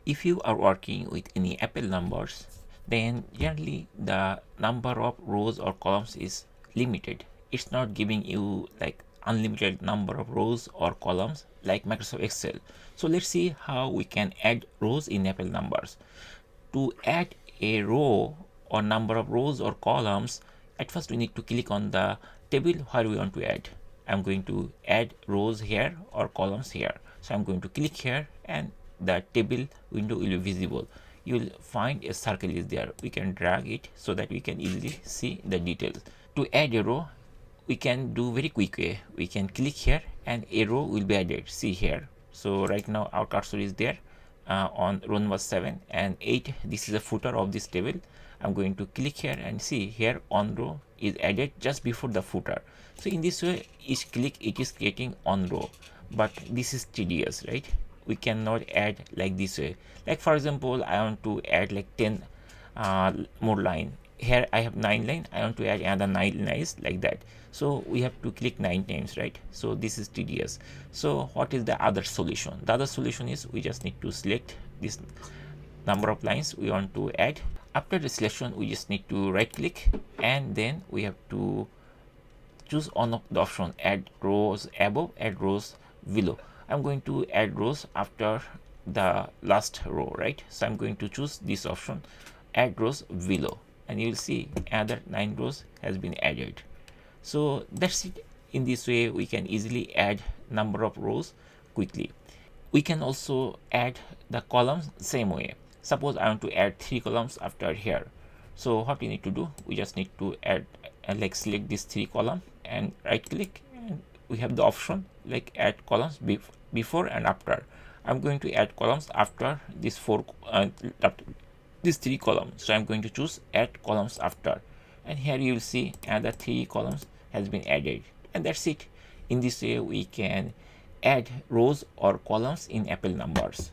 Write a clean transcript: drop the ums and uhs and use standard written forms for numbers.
If you are working with any Apple numbers, then generally the number of rows or columns is limited. It's not giving you like unlimited number of rows or columns like Microsoft Excel. So let's see how we can add rows in Apple numbers. To add a row or number of rows or columns, at first we need to click on the table where we want to add. I'm going to add rows here or columns here. So I'm going to click here and the table window will be visible. You'll find a circle is there. We can drag it so that we can easily see the details. To add a row, we can do very quick way. We can click here and a row will be added. See here. So right now our cursor is there on row number 7 and 8. This is the footer of this table. I'm going to click here and see here on row is added just before the footer. So in this way, each click it is creating on row, but this is tedious, right? We cannot add like this way. Like for example, I want to add like 10 more line. Here I have 9 line. I want to add another 9 lines like that. So we have to click 9 times, right? So this is tedious. So what is the other solution? The other solution is we just need to select this number of lines we want to add. After the selection, we just need to right click and then we have to choose on the option add rows above, add rows below. I'm going to add rows after the last row, right? So I'm going to choose this option, add rows below, and you will see another 9 rows has been added. So that's it. In this way, we can easily add number of rows quickly. We can also add the columns same way. Suppose I want to add 3 columns after here. So what we need to do, we just need to add like select this 3 column and right click, and we have the option like add columns before and after. I'm going to add columns after this 3 columns. So I'm going to choose add columns after, and here you will see another 3 columns has been added, and that's it. In this way we can add rows or columns in Apple numbers.